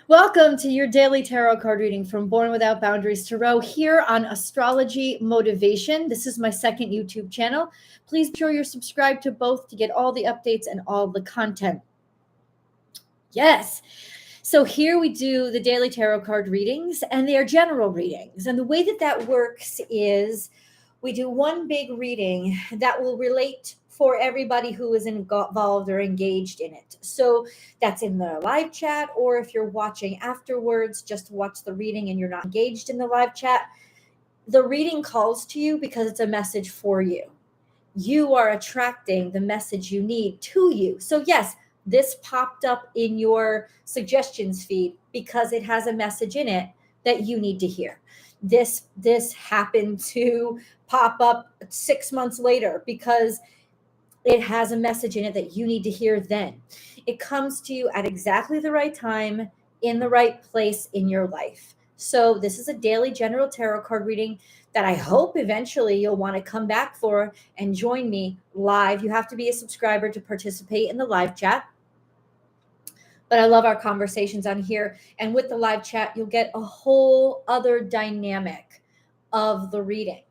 Welcome to your daily tarot card reading from Born Without Boundaries Tarot here on Astrology Motivation. This is my second YouTube channel. Please be sure you're subscribed to both to get all the updates and all the content. Yes. So here we do the daily tarot card readings, and they are general readings. And the way that works is we do one big reading that will relate for everybody who is involved or engaged in it. So that's in the live chat, or if you're watching afterwards, just watch the reading and you're not engaged in the live chat, the reading calls to you because it's a message for you. You are attracting the message you need to you. So yes, this popped up in your suggestions feed because it has a message in it that you need to hear. This happened to pop up 6 months later because it has a message in it that you need to hear then. It comes to you at exactly the right time, in the right place in your life. So this is a daily general tarot card reading that I hope eventually you'll want to come back for and join me live. You have to be a subscriber to participate in the live chat. But I love our conversations on here. And with the live chat, you'll get a whole other dynamic of the reading.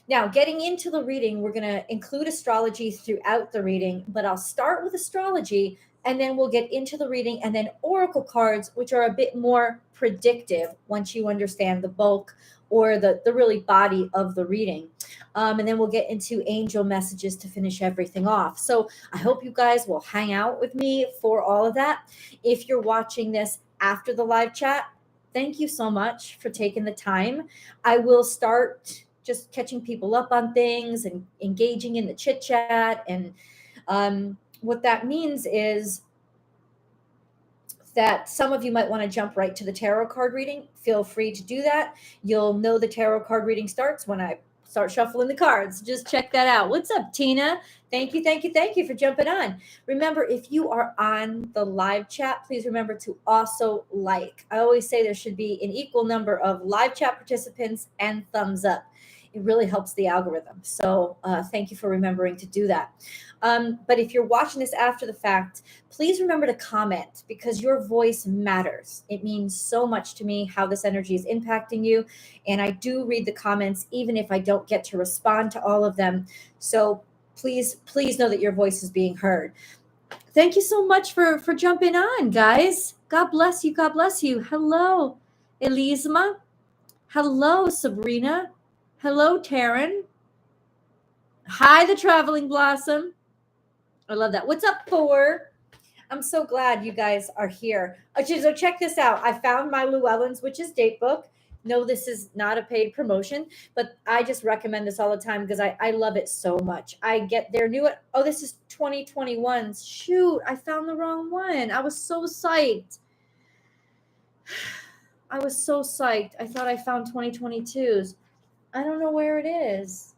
Now, getting into the reading, we're going to include astrology throughout the reading, but I'll start with astrology and then we'll get into the reading and then oracle cards, which are a bit more predictive once you understand the bulk or the really body of the reading. And then we'll get into angel messages to finish everything off. So I hope you guys will hang out with me for all of that. If you're watching this after the live chat, thank you so much for taking the time. I will start just catching people up on things and engaging in the chit chat. And what that means is that some of you might want to jump right to the tarot card reading. Feel free to do that. You'll know the tarot card reading starts when I start shuffling the cards. Just check that out. What's up, Tina? Thank you for jumping on. Remember, if you are on the live chat, please remember to also like. I always say there should be an equal number of live chat participants and thumbs up. It really helps the algorithm. So thank you for remembering to do that. But if you're watching this after the fact, please remember to comment because your voice matters. It means so much to me how this energy is impacting you. And I do read the comments, even if I don't get to respond to all of them. So please know that your voice is being heard. Thank you so much for jumping on, guys. God bless you. God bless you. Hello, Elisma. Hello, Sabrina. Hello, Taryn. Hi, the Traveling Blossom. I love that. What's up, Thor? I'm so glad you guys are here. So check this out. I found my Llewellyn's Witch's Date book. No, this is not a paid promotion, but I just recommend this all the time because I love it so much. I get their new, oh, this is 2021's. Shoot, I found the wrong one. I was so psyched. I thought I found 2022's. I don't know where it is.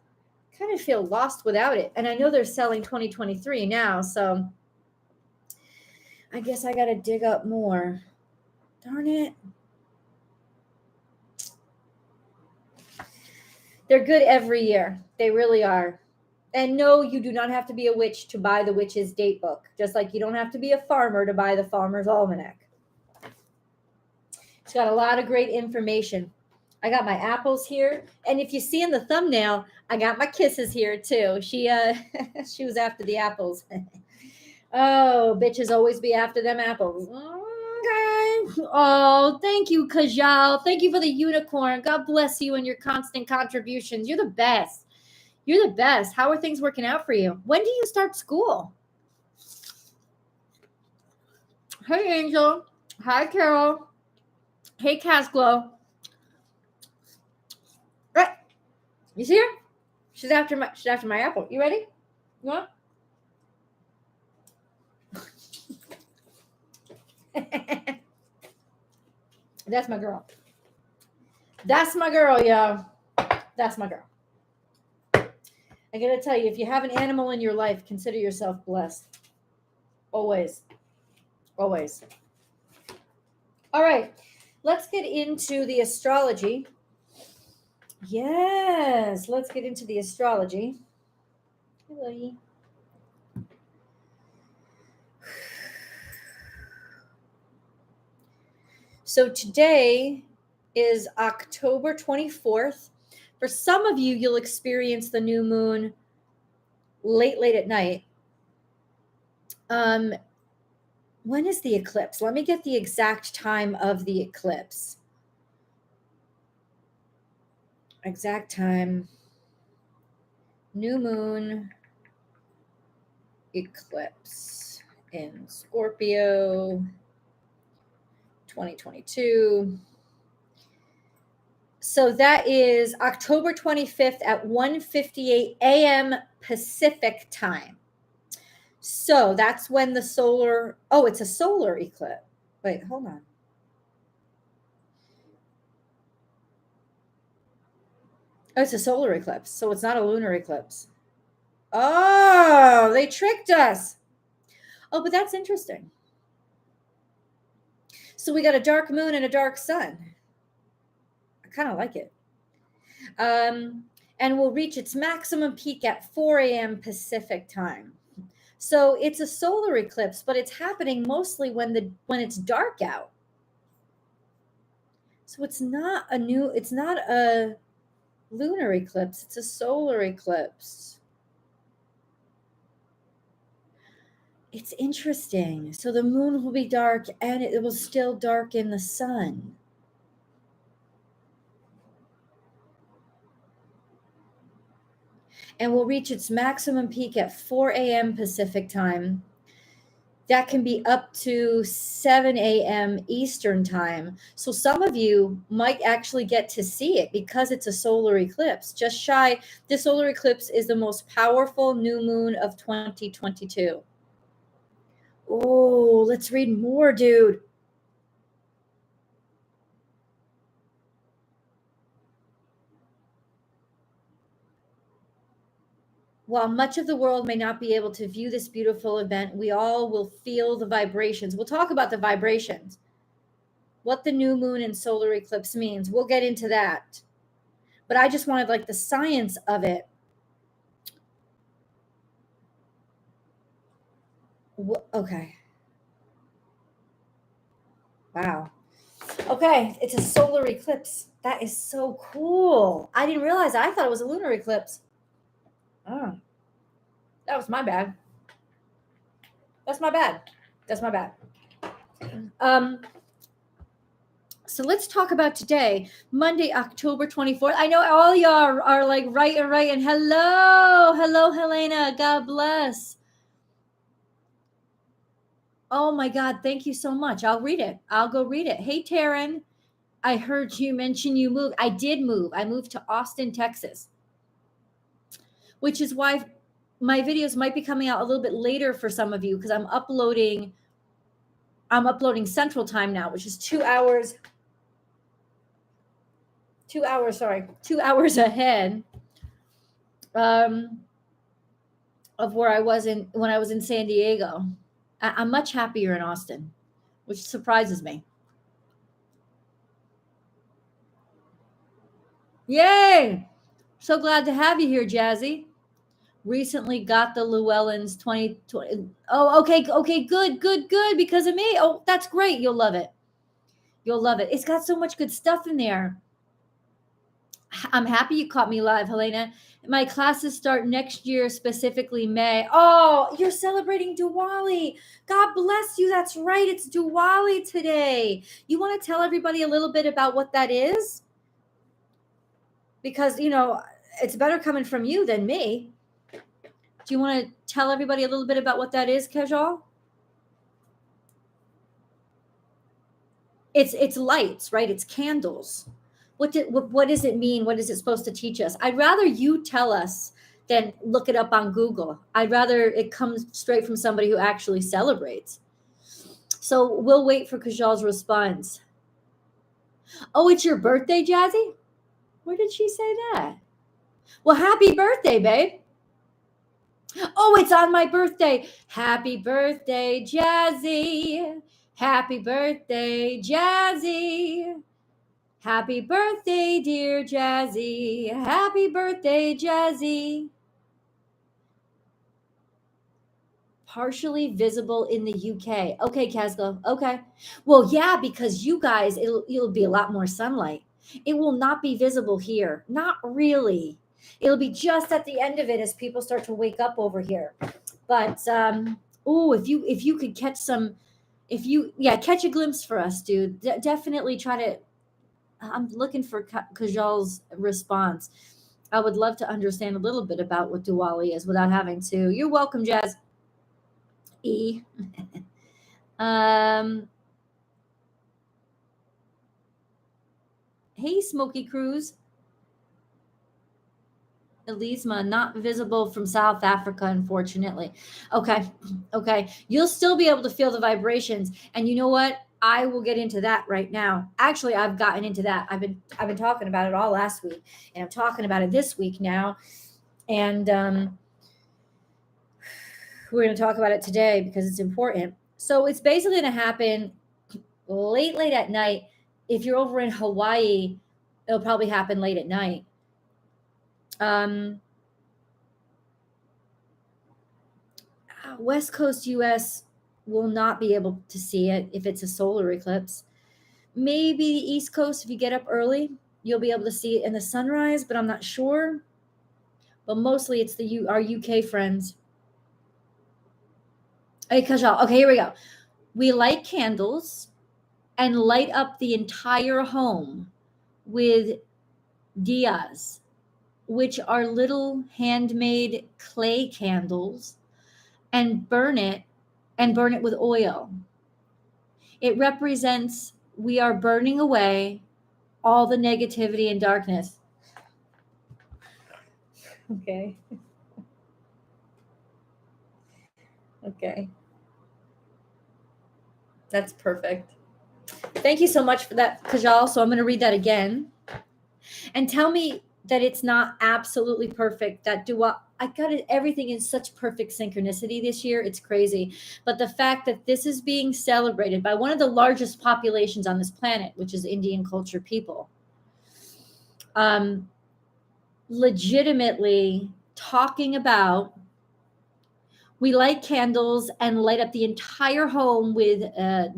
Kind of feel lost without it. And I know they're selling 2023 now, so I guess I got to dig up more. Darn it. They're good every year. They really are. And no, you do not have to be a witch to buy the Witch's Date book, just like you don't have to be a farmer to buy the Farmer's Almanac. It's got a lot of great information. I got my apples here. And if you see in the thumbnail, I got my kisses here too. She was after the apples. Oh, bitches always be after them apples. Okay. Oh, thank you, Kajal. Thank you for the unicorn. God bless you and your constant contributions. You're the best. You're the best. How are things working out for you? When do you start school? Hey, Angel. Hi, Carol. Hey, Casglow. Right. You see her? She's after my apple. You ready? You want? That's my girl. That's my girl, y'all. That's my girl. I gotta tell you, if you have an animal in your life, consider yourself blessed. Always. Always. All right. Let's get into the astrology. Yes, let's get into the astrology. Hello. So today is October 24th. For some of you, you'll experience the new moon late at night. When is the eclipse? Let me get the exact time of the eclipse. Exact time. New moon eclipse in Scorpio 2022. So that is October 25th at 1:58 a.m. Pacific time. So that's when the solar, it's a solar eclipse. Wait, hold on. Oh, it's a solar eclipse. So it's not a lunar eclipse. Oh, they tricked us. Oh, but that's interesting. So we got a dark moon and a dark sun. I kind of like it. And will reach its maximum peak at 4 a.m. Pacific time. So it's a solar eclipse, but it's happening mostly when it's dark out. So it's not a lunar eclipse, it's a solar eclipse. It's interesting. So the moon will be dark and it will still darken the sun. And will reach its maximum peak at 4 a.m. Pacific time. That can be up to 7 a.m. Eastern time. So some of you might actually get to see it because it's a solar eclipse. Just shy, the solar eclipse is the most powerful new moon of 2022. Oh, let's read more, dude. While much of the world may not be able to view this beautiful event, we all will feel the vibrations. We'll talk about the vibrations, what the new moon and solar eclipse means. We'll get into that. But I just wanted like the science of it. Okay. Wow. Okay, it's a solar eclipse. That is so cool. I didn't realize that. I thought it was a lunar eclipse. Oh, that was my bad. That's my bad. That's my bad. So let's talk about today, Monday, October 24th. I know all y'all are like right. And hello, Helena. God bless. Oh my God, thank you so much. I'll read it. I'll go read it. Hey, Taryn, I heard you mention you moved. I did move. I moved to Austin, Texas, which is why my videos might be coming out a little bit later for some of you because I'm uploading Central Time now, which is 2 hours. 2 hours ahead of where I was when I was in San Diego. I'm much happier in Austin, which surprises me. Yay! So glad to have you here, Jazzy. Recently got the Llewellyn's 2020. Oh, okay, good. Because of me. Oh, that's great. You'll love it. It's got so much good stuff in there. I'm happy you caught me live, Helena. My classes start next year, specifically May. Oh, you're celebrating Diwali. God bless you. That's right. It's Diwali today. You want to tell everybody a little bit about what that is? Because, it's better coming from you than me. Do you want to tell everybody a little bit about what that is, Kajal? It's lights, right? It's candles. What does it mean? What is it supposed to teach us? I'd rather you tell us than look it up on Google. I'd rather it comes straight from somebody who actually celebrates. So we'll wait for Kajal's response. Oh, it's your birthday, Jazzy? Where did she say that? Well, happy birthday, babe. Oh, it's on my birthday. Happy birthday, Jazzy. Happy birthday, Jazzy. Happy birthday, dear Jazzy. Happy birthday, Jazzy. partially visible in the UK. Okay, Casgo. Okay. Well, yeah, because you guys, it'll be a lot more sunlight. It will not be visible here. Not really. It'll be just at the end of it as people start to wake up over here. But if you could catch some, if you catch a glimpse for us, dude. Definitely try to. I'm looking for Kajal's response. I would love to understand a little bit about what Diwali is without having to. You're welcome, Jazz. E. Hey, Smoky Cruise. Elisma, not visible from South Africa, unfortunately. Okay. You'll still be able to feel the vibrations. And you know what? I will get into that right now. Actually, I've gotten into that. I've been talking about it all last week, and I'm talking about it this week now. And we're going to talk about it today because it's important. So it's basically going to happen late at night. If you're over in Hawaii, it'll probably happen late at night. West Coast US will not be able to see it if it's a solar eclipse. Maybe the East Coast, if you get up early, you'll be able to see it in the sunrise, but I'm not sure. But mostly it's our UK friends. Hey, Kajal. Okay, here we go. We light candles and light up the entire home with diyas, which are little handmade clay candles, and burn it with oil. It represents we are burning away all the negativity and darkness. Okay. Okay. That's perfect. Thank you so much for that, Kajal. So I'm going to read that again. And tell me that it's not absolutely perfect. That I got everything in such perfect synchronicity this year. It's crazy. But the fact that this is being celebrated by one of the largest populations on this planet, which is Indian culture people, legitimately talking about we light candles and light up the entire home with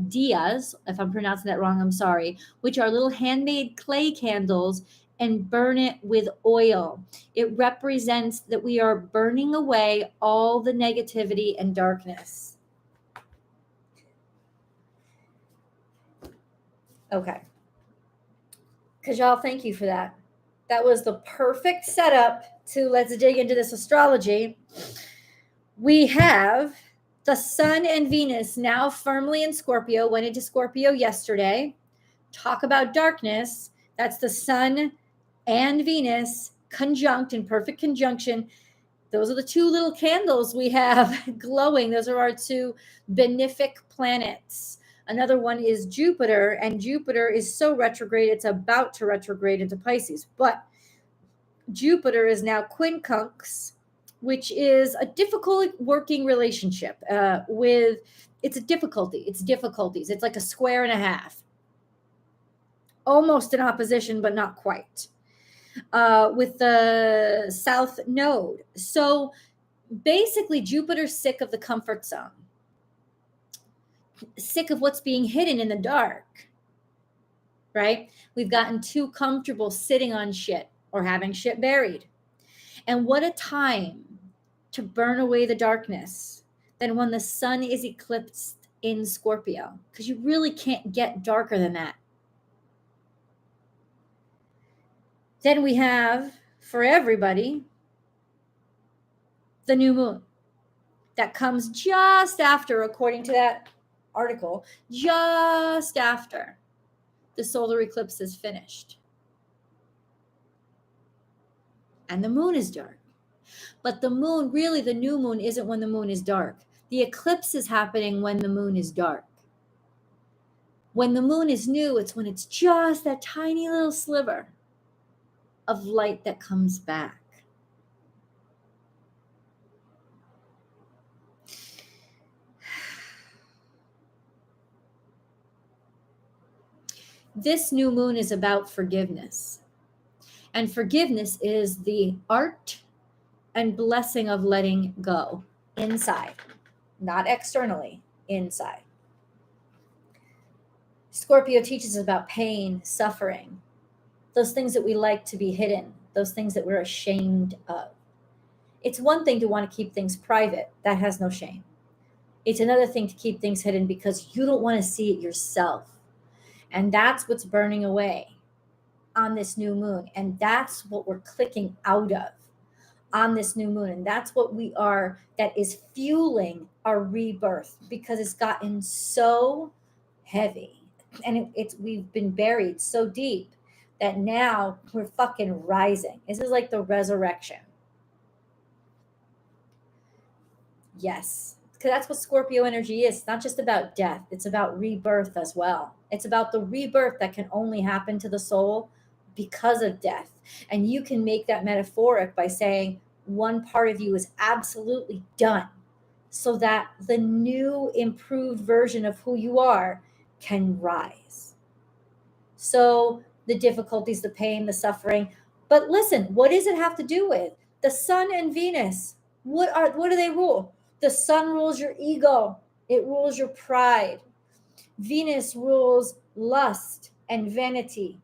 diyas. If I'm pronouncing that wrong, I'm sorry, which are little handmade clay candles, and burn it with oil. It represents that we are burning away all the negativity and darkness. Okay. Kajal, thank you for that. That was the perfect setup to let's dig into this astrology. We have the Sun and Venus now firmly in Scorpio, went into Scorpio yesterday. Talk about darkness. That's the Sun and Venus conjunct in perfect conjunction. Those are the two little candles we have glowing. Those are our two benefic planets. Another one is Jupiter, and Jupiter is so retrograde, it's about to retrograde into Pisces. But Jupiter is now quincunx, which is a difficult working relationship it's difficulties. It's like a square and a half. Almost in opposition, but not quite. With the South Node. So basically, Jupiter's sick of the comfort zone, sick of what's being hidden in the dark, right? We've gotten too comfortable sitting on shit or having shit buried. And what a time to burn away the darkness than when the sun is eclipsed in Scorpio, because you really can't get darker than that. Then we have, for everybody, the new moon that comes just after, according to that article, just after the solar eclipse is finished. And the moon is dark. But the moon, really, the new moon isn't when the moon is dark. The eclipse is happening when the moon is dark. When the moon is new, it's when it's just that tiny little sliver of light that comes back. This new moon is about forgiveness. And forgiveness is the art and blessing of letting go inside. not externally, inside. Scorpio teaches us about pain, suffering, those things that we like to be hidden, those things that we're ashamed of. It's one thing to want to keep things private. That has no shame. It's another thing to keep things hidden because you don't want to see it yourself. And that's what's burning away on this new moon. And that's what we're clicking out of on this new moon. And that's what we are, that is fueling our rebirth, because it's gotten so heavy and we've been buried so deep that now we're fucking rising. This is like the resurrection. Yes, because that's what Scorpio energy is. It's not just about death, it's about rebirth as well. It's about the rebirth that can only happen to the soul because of death. And you can make that metaphoric by saying one part of you is absolutely done, so that the new improved version of who you are can rise. So the difficulties, the pain, the suffering. But listen, what does it have to do with the sun and Venus? What do they rule? The sun rules your ego. It rules your pride. Venus rules lust and vanity.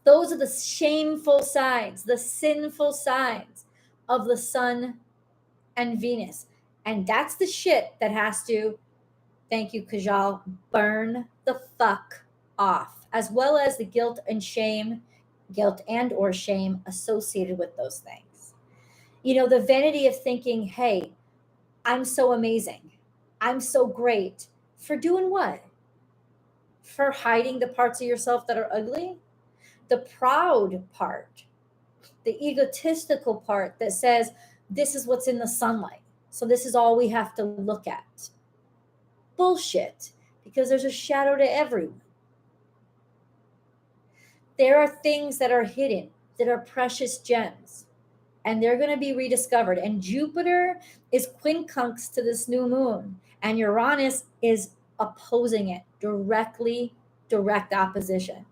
Those are the shameful sides, the sinful sides of the sun and Venus. And that's the shit that has to, thank you, Kajal, burn the fuck off, as well as the guilt and or shame associated with those things. You know, the vanity of thinking, hey, I'm so amazing, I'm so great. For doing what? For hiding the parts of yourself that are ugly? The proud part, the egotistical part that says, this is what's in the sunlight, so this is all we have to look at. Bullshit, because there's a shadow to everyone. There are things that are hidden, that are precious gems, and they're going to be rediscovered. And Jupiter is quincunx to this new moon, and Uranus is opposing it, direct opposition.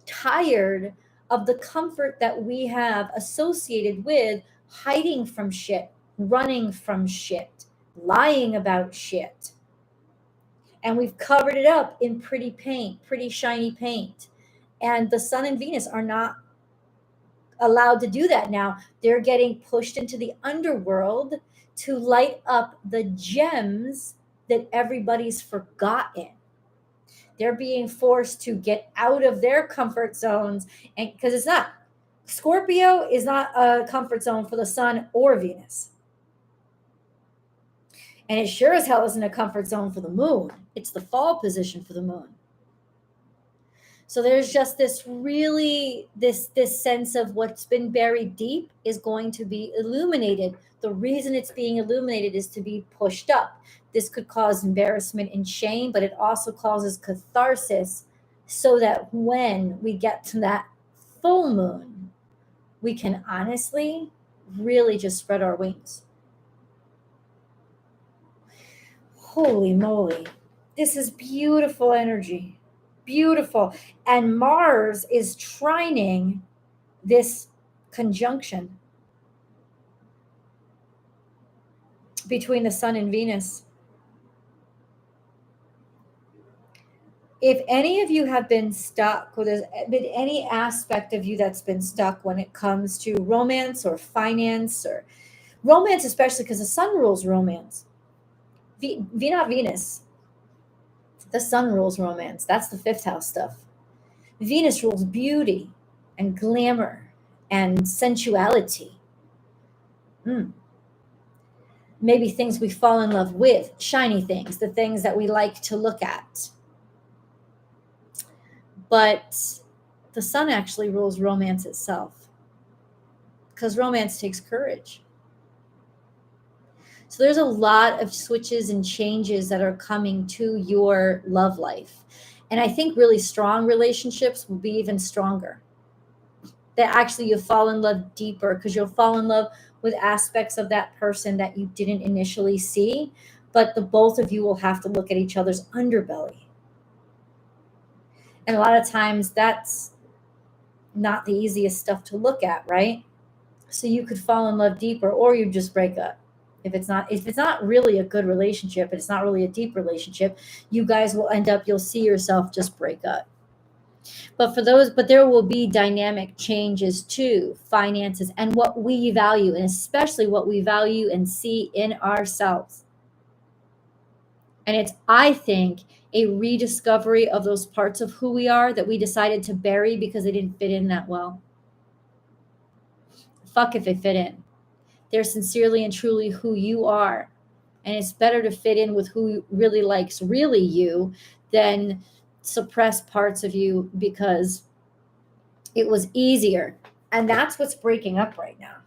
Tired of the comfort that we have associated with hiding from shit, running from shit, lying about shit. And we've covered it up in pretty paint, pretty shiny paint. And the sun and Venus are not allowed to do that now. They're getting pushed into the underworld to light up the gems that everybody's forgotten. They're being forced to get out of their comfort zones, and because it's not, Scorpio is not a comfort zone for the sun or Venus. And it sure as hell isn't a comfort zone for the moon. It's the fall position for the moon. So there's just this really, this sense of what's been buried deep is going to be illuminated. The reason it's being illuminated is to be pushed up. This could cause embarrassment and shame, but it also causes catharsis, so that when we get to that full moon, we can honestly really just spread our wings. Holy moly. This is beautiful energy. Beautiful. And Mars is trining this conjunction between the sun and Venus. If any of you have been stuck, or there's been any aspect of you that's been stuck when it comes to romance or finance, or romance, especially because the sun rules romance. Not Venus. The sun rules romance. That's the fifth house stuff. Venus rules beauty and glamour and sensuality. Maybe things we fall in love with, shiny things, the things that we like to look at. But the sun actually rules romance itself, because romance takes courage. So there's a lot of switches and changes that are coming to your love life. And I think really strong relationships will be even stronger. That actually you'll fall in love deeper, because you'll fall in love with aspects of that person that you didn't initially see, but the both of you will have to look at each other's underbelly. And a lot of times that's not the easiest stuff to look at, right? So you could fall in love deeper, or you just break up. If it's not really a good relationship and it's not really a deep relationship, you guys will end up, you'll see yourself just break up. But there will be dynamic changes to finances and what we value, and especially what we value and see in ourselves. And it's, I think, a rediscovery of those parts of who we are that we decided to bury because they didn't fit in that well. Fuck if they fit in. They're sincerely and truly who you are. And it's better to fit in with who really likes really you than suppress parts of you because it was easier. And that's what's breaking up right now.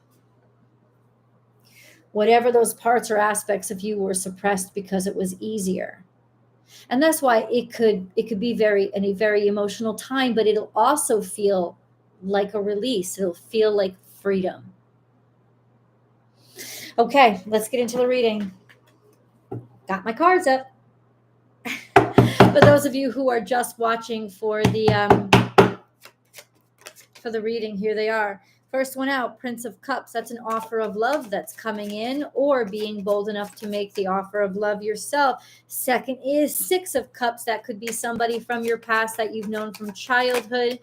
Whatever those parts or aspects of you were suppressed because it was easier. And that's why it could be a very emotional time, but it'll also feel like a release. It'll feel like freedom. Okay, let's get into the reading. Got my cards up. For those of you who are just watching for the reading, here they are. First one out, Prince of Cups. That's an offer of love that's coming in, or being bold enough to make the offer of love yourself. Second is Six of Cups. That could be somebody from your past that you've known from childhood,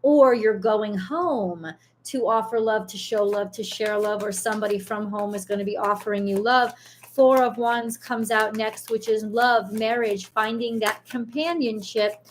or you're going home to offer love, to show love, to share love, or somebody from home is going to be offering you love. Four of Wands comes out next, which is love, marriage, finding that companionship,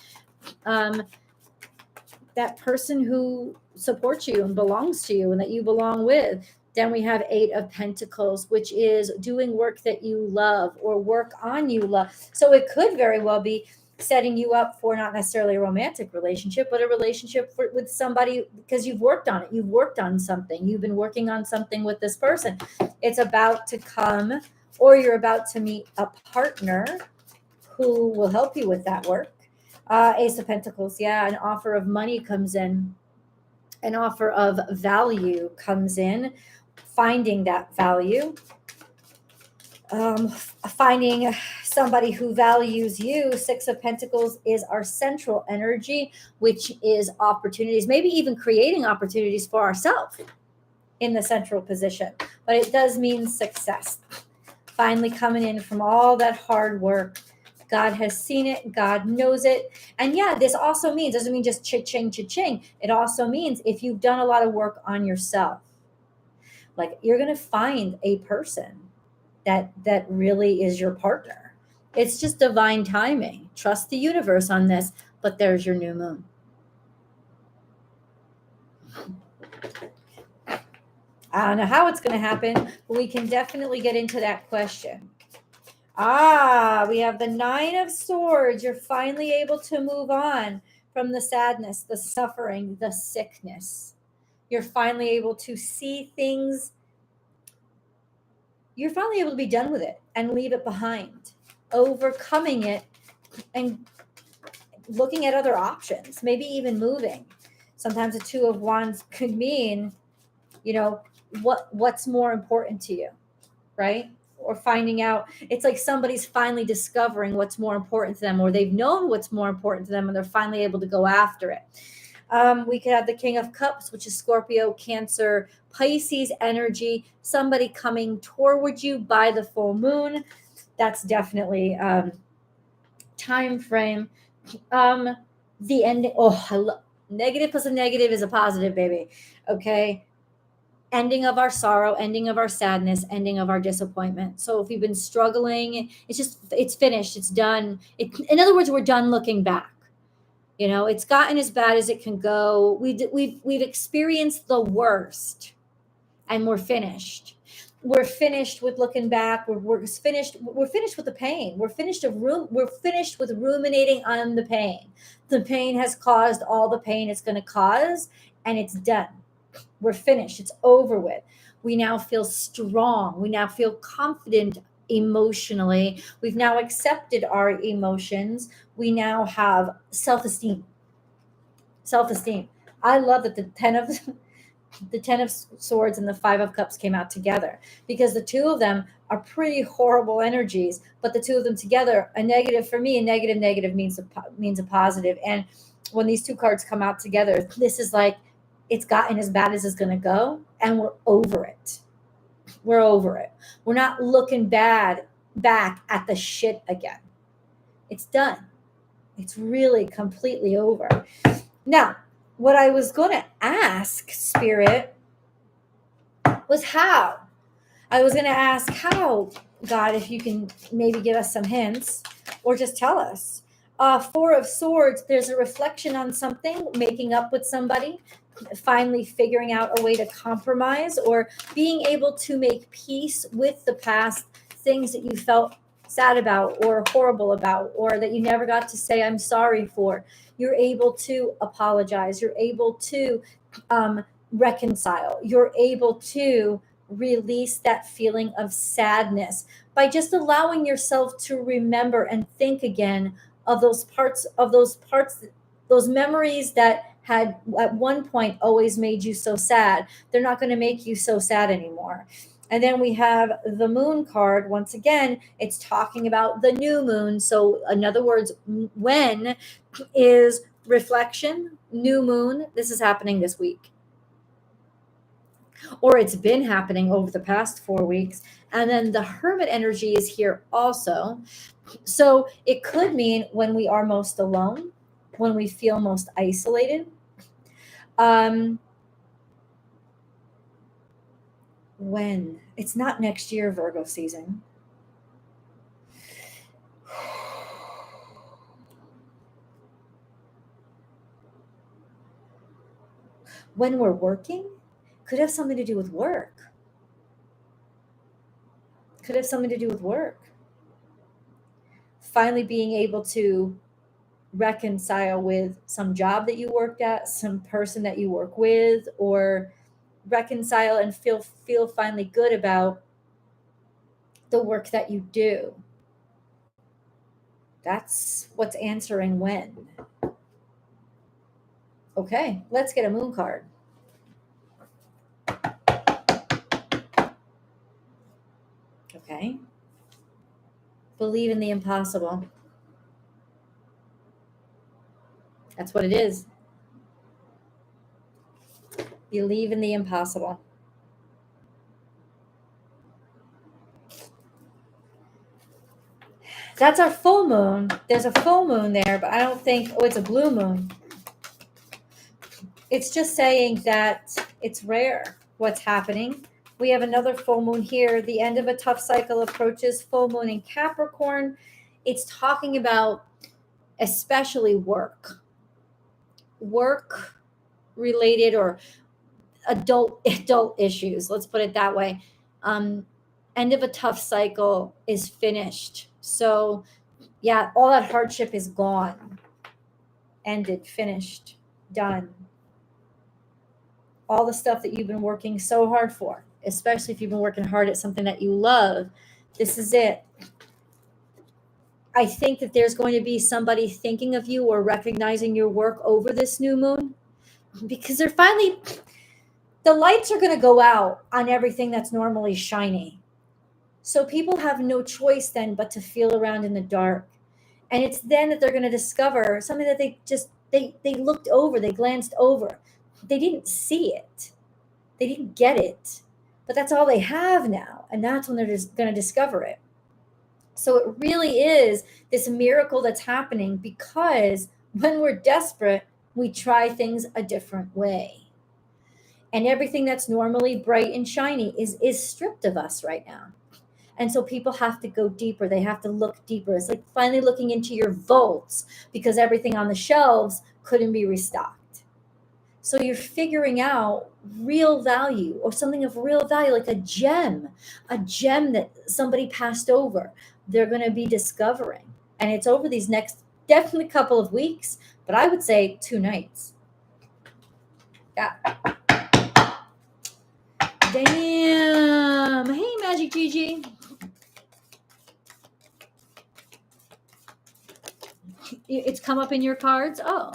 that person who supports you and belongs to you and that you belong with. Then we have Eight of Pentacles, which is doing work that you love or work on you love. So it could very well be setting you up for not necessarily a romantic relationship, but a relationship with somebody because you've worked on it. You've worked on something. You've been working on something with this person. It's about to come, or you're about to meet a partner who will help you with that work. Ace of Pentacles, yeah, an offer of money comes in. An offer of value comes in. Finding that value. Finding somebody who values you. Six of Pentacles is our central energy, which is opportunities, maybe even creating opportunities for ourselves in the central position. But it does mean success. Finally coming in from all that hard work. God has seen it. God knows it. And yeah, this also means, doesn't mean just cha-ching, cha-ching. It also means if you've done a lot of work on yourself, like you're going to find a person that really is your partner. It's just divine timing. Trust the universe on this, but there's your new moon. I don't know how it's going to happen, but we can definitely get into that question. We have the Nine of Swords. You're finally able to move on from the sadness, the suffering, the sickness. You're finally able to see things. You're finally able to be done with it and leave it behind, overcoming it and looking at other options, maybe even moving. Sometimes the Two of Wands could mean, what's more important to you, right? Or finding out, it's like somebody's finally discovering what's more important to them, or they've known what's more important to them and they're finally able to go after it. We could have the King of Cups, which is Scorpio, Cancer, Pisces energy, somebody coming toward you by the full moon. That's definitely time frame. The ending. Negative plus a negative is a positive, baby. Okay. Ending of our sorrow, ending of our sadness, ending of our disappointment. So if you've been struggling, it's finished. It's done. In other words, we're done looking back. It's gotten as bad as it can go. We've experienced the worst, and we're finished. We're finished with looking back. We're finished with the pain. We're finished with ruminating on the pain. The pain has caused all the pain it's going to cause, and it's done. We're finished. It's over with. We now feel strong. We now feel confident emotionally. We've now accepted our emotions. We now have self-esteem. Self-esteem. I love that the 10 of Swords and the Five of Cups came out together, because the two of them are pretty horrible energies, but the two of them together, a negative for me, a negative means a positive. And when these two cards come out together, this is like, it's gotten as bad as it's going to go, and we're over it. We're over it. We're not looking back at the shit again. It's done. It's really completely over. Now, what I was going to ask, Spirit, was how. I was going to ask how, God, if you can maybe give us some hints or just tell us. Four of Swords, there's a reflection on something, making up with somebody, finally figuring out a way to compromise or being able to make peace with the past things that you felt sad about or horrible about or that you never got to say I'm sorry for. You're able to apologize. You're able to reconcile. You're able to release that feeling of sadness by just allowing yourself to remember and think again of those parts, those memories that had at one point always made you so sad. They're not going to make you so sad anymore. And then we have the Moon card. Once again, it's talking about the new moon. So in other words, when is reflection, new moon. This is happening this week. Or it's been happening over the past 4 weeks. And then the Hermit energy is here also. So it could mean when we are most alone, when we feel most isolated. When it's not next year, Virgo season. When we're working, could have something to do with work. Could have something to do with work. Finally being able to reconcile with some job that you worked at, some person that you work with, or reconcile and feel finally good about the work that you do. That's what's answering when. Okay, let's get a Moon card. Okay. Believe in the impossible. That's what it is. Believe in the impossible. That's our full moon. There's a full moon there, but I don't think, it's a blue moon. It's just saying that it's rare what's happening. We have another full moon here. The end of a tough cycle approaches. Full moon in Capricorn. It's talking about especially work related or adult issues. Let's put it that way. End of a tough cycle is finished. So yeah, all that hardship is gone, ended, finished, done. All the stuff that you've been working so hard for, especially if you've been working hard at something that you love, this is it. I think that there's going to be somebody thinking of you or recognizing your work over this new moon, because they're finally, the lights are going to go out on everything that's normally shiny. So people have no choice then but to feel around in the dark. And it's then that they're going to discover something that they looked over, they glanced over. They didn't see it. They didn't get it. But that's all they have now. And that's when they're just going to discover it. So it really is this miracle that's happening, because when we're desperate, we try things a different way. And everything that's normally bright and shiny is stripped of us right now. And so people have to go deeper. They have to look deeper. It's like finally looking into your vaults, because everything on the shelves couldn't be restocked. So you're figuring out real value, or something of real value, like a gem that somebody passed over. They're going to be discovering. And it's over these next definitely couple of weeks, but I would say 2 nights. Yeah. Damn. Hey, Magic Gigi. It's come up in your cards? Oh.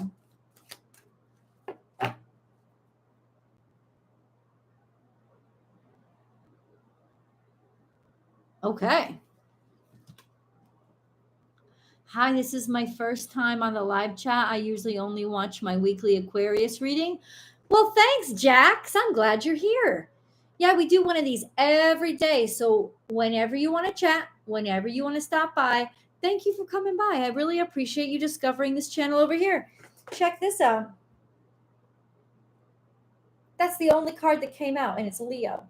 Okay. Hi, this is my first time on the live chat. I usually only watch my weekly Aquarius reading. Well, thanks, Jax. I'm glad you're here. Yeah, we do one of these every day. So whenever you want to chat, whenever you want to stop by, thank you for coming by. I really appreciate you discovering this channel over here. Check this out. That's the only card that came out, and it's Leo.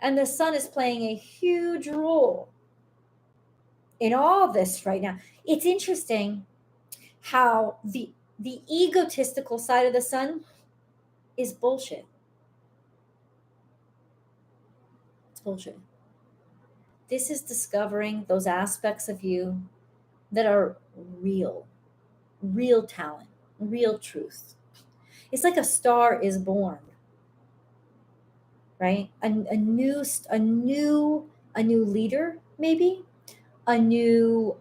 And the sun is playing a huge role in all this right now. It's interesting how the egotistical side of the sun is bullshit. It's bullshit. This is discovering those aspects of you that are real talent, real truth. It's like a star is born, right? A new leader, maybe a new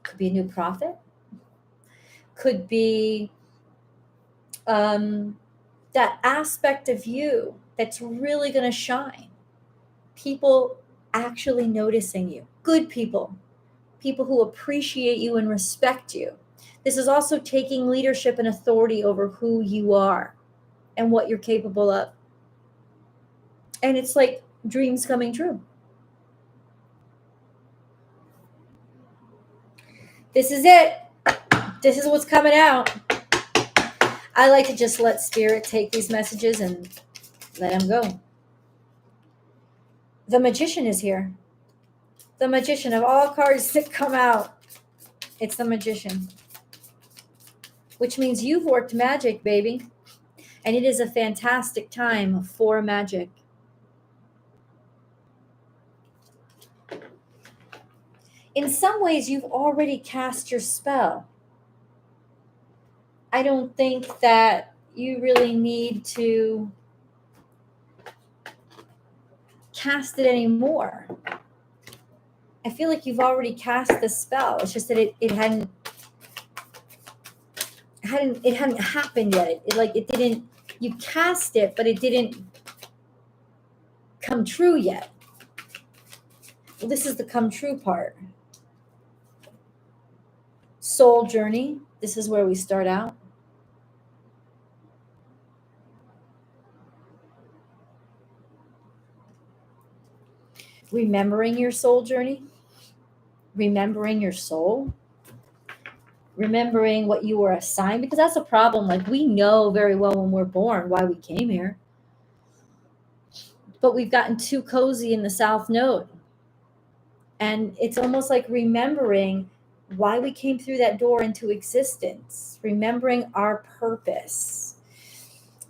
could be a new prophet, could be that aspect of you that's really going to shine. People actually noticing you, good people who appreciate you and respect you. This is also taking leadership and authority over who you are and what you're capable of. And it's like dreams coming true. This is it. This is what's coming out. I like to just let spirit take these messages and let them go. The magician is here. The magician of all cards that come out. It's the magician. Which means you've worked magic, baby. And it is a fantastic time for magic. In some ways, you've already cast your spell. I don't think that you really need to cast it anymore. I feel like you've already cast the spell. It's just that it hadn't happened yet. It didn't. You cast it, but it didn't come true yet. Well, this is the come true part. Soul journey. This is where we start out. Remembering your soul journey. Remembering your soul. Remembering what you were assigned, because that's a problem. Like, we know very well when we're born why we came here, but we've gotten too cozy in the South Node, and it's almost like remembering why we came through that door into existence, remembering our purpose.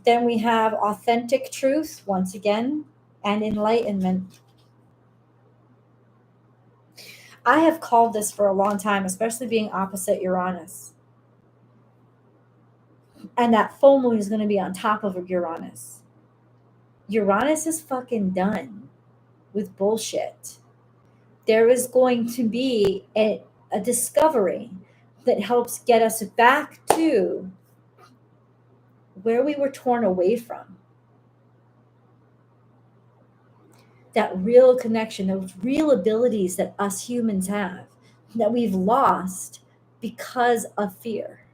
Then we have authentic truth once again, and enlightenment. I have called this for a long time, especially being opposite Uranus. And that full moon is going to be on top of Uranus. Uranus is fucking done with bullshit. There is going to be a discovery that helps get us back to where we were torn away from. That real connection, those real abilities that us humans have, that we've lost because of fear.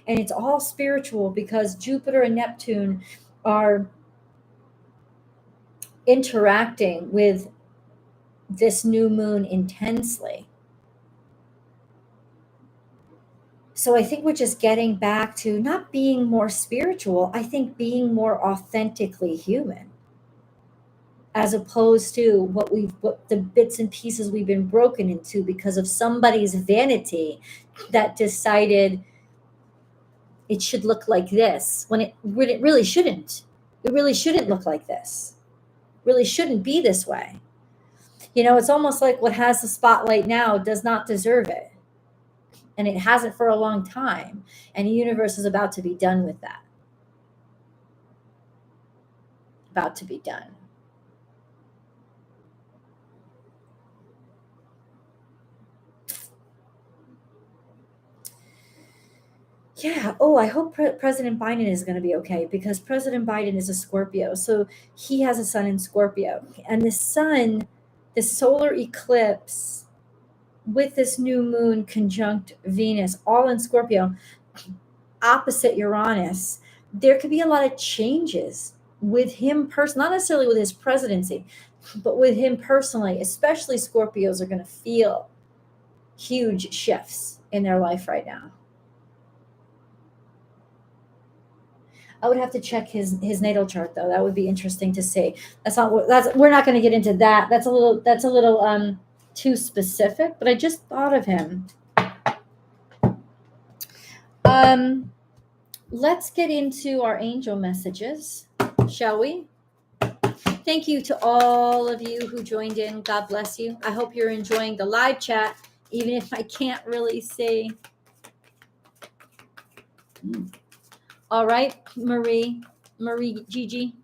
And it's all spiritual, because Jupiter and Neptune are interacting with this new moon intensely. So I think we're just getting back to not being more spiritual. I think being more authentically human, as opposed to what the bits and pieces we've been broken into because of somebody's vanity that decided it should look like this when it really shouldn't. It really shouldn't look like this. It really shouldn't be this way. You know, it's almost like what has the spotlight now does not deserve it. And it hasn't for a long time. And the universe is about to be done with that. About to be done. Yeah. Oh, I hope President Biden is going to be okay, because President Biden is a Scorpio. So he has a sun in Scorpio. And the sun, the solar eclipse with this new moon conjunct Venus, all in Scorpio, opposite Uranus, there could be a lot of changes with him personally, not necessarily with his presidency, but with him personally. Especially Scorpios are going to feel huge shifts in their life right now. I would have to check his natal chart though. That would be interesting to see. We're not going to get into that. That's a little too specific, but I just thought of him. Let's get into our angel messages, shall we? Thank you to all of you who joined in. God bless you. I hope you're enjoying the live chat, even if I can't really see. All right, Marie Gigi.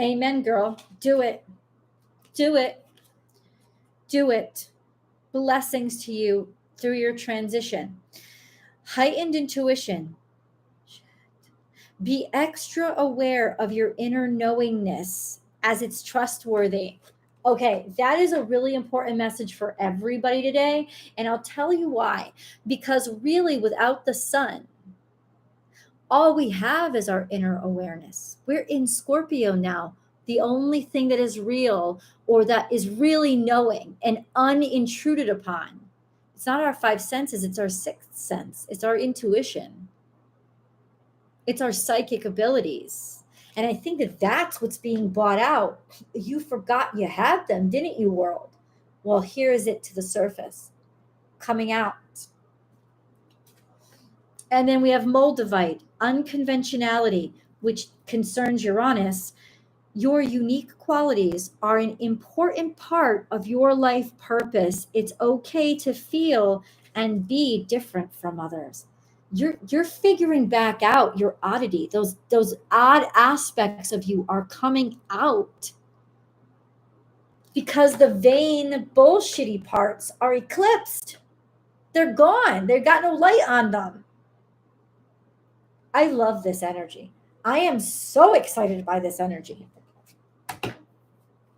Amen, girl. Do it. Do it. Do it. Blessings to you through your transition. Heightened intuition. Be extra aware of your inner knowingness as it's trustworthy. Okay, that is a really important message for everybody today. And I'll tell you why. Because really, without the sun, all we have is our inner awareness. We're in Scorpio now. The only thing that is real or that is really knowing and unintruded upon, it's not our five senses, it's our sixth sense. It's our intuition. It's our psychic abilities. And I think that that's what's being bought out. You forgot you had them, didn't you, world? Well, here is it to the surface, coming out. And then we have Moldavite, unconventionality, which concerns Uranus. Your unique qualities are an important part of your life purpose. It's okay to feel and be different from others. You're figuring back out your oddity. Those odd aspects of you are coming out because the vain, bullshitty parts are eclipsed. They're gone. They've got no light on them. I love this energy. I am so excited by this energy.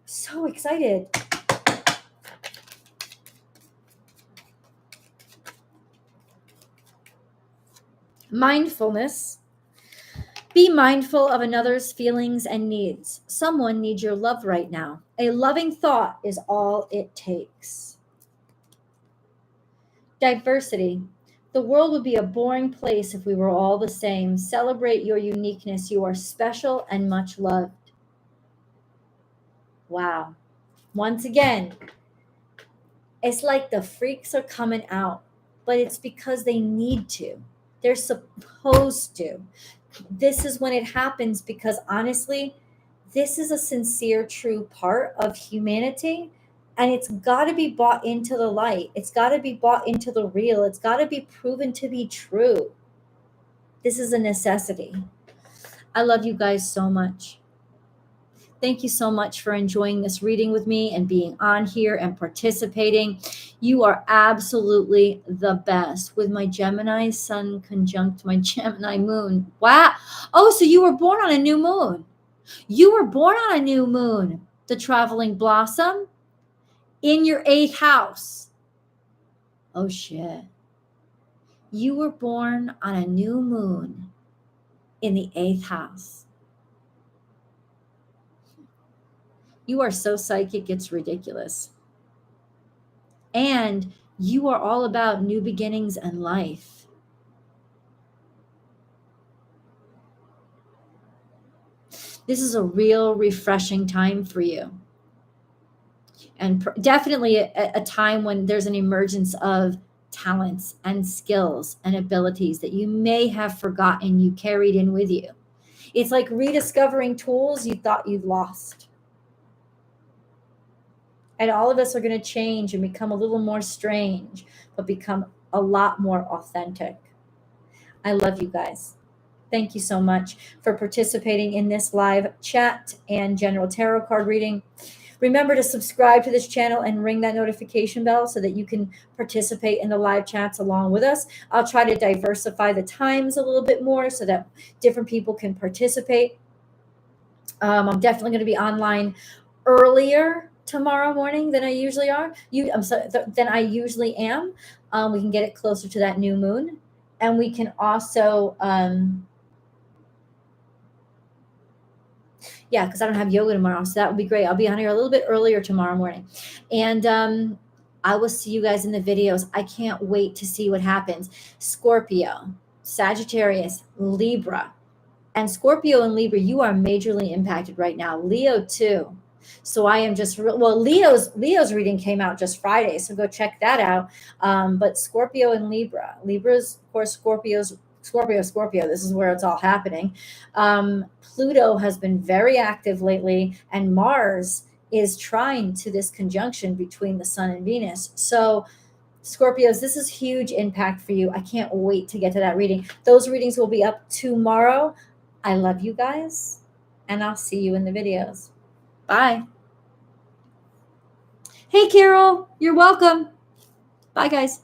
So excited. Mindfulness. Be mindful of another's feelings and needs. Someone needs your love right now. A loving thought is all it takes. Diversity. The world would be a boring place if we were all the same. Celebrate your uniqueness. You are special and much loved. Wow. Once again, it's like the freaks are coming out, but it's because they need to. They're supposed to. This is when it happens because honestly, this is a sincere, true part of humanity. And it's got to be bought into the light. It's got to be bought into the real. It's got to be proven to be true. This is a necessity. I love you guys so much. Thank you so much for enjoying this reading with me and being on here and participating. You are absolutely the best. With my Gemini sun conjunct my Gemini moon. Wow. Oh, so you were born on a new moon. You were born on a new moon. The traveling blossom in your 8th house. Oh, shit. You were born on a new moon in the 8th house. You are so psychic, it's ridiculous. And you are all about new beginnings and life. This is a real refreshing time for you. And definitely a time when there's an emergence of talents and skills and abilities that you may have forgotten you carried in with you. It's like rediscovering tools you thought you'd lost. And all of us are going to change and become a little more strange, but become a lot more authentic. I love you guys. Thank you so much for participating in this live chat and general tarot card reading. Remember to subscribe to this channel and ring that notification bell so that you can participate in the live chats along with us. I'll try to diversify the times a little bit more so that different people can participate. I'm definitely going to be online earlier tomorrow morning than I usually are. I'm sorry, than I usually am. We can get it closer to that new moon, and we can also, yeah, because I don't have yoga tomorrow, so that would be great. I'll be on here a little bit earlier tomorrow morning, and I will see you guys in the videos. I can't wait to see what happens. Scorpio, Sagittarius, Libra. And Scorpio and Libra, you are majorly impacted right now. Leo too. So I am just well, Leo's reading came out just Friday, so go check that out. But Scorpio and Libra's, of course, Scorpio. This is where it's all happening. Pluto has been very active lately, and Mars is trying to this conjunction between the Sun and Venus. So Scorpios, this is huge impact for you. I can't wait to get to that reading. Those readings will be up tomorrow. I love you guys, and I'll see you in the videos. Bye. Hey, Carol, you're welcome. Bye, guys.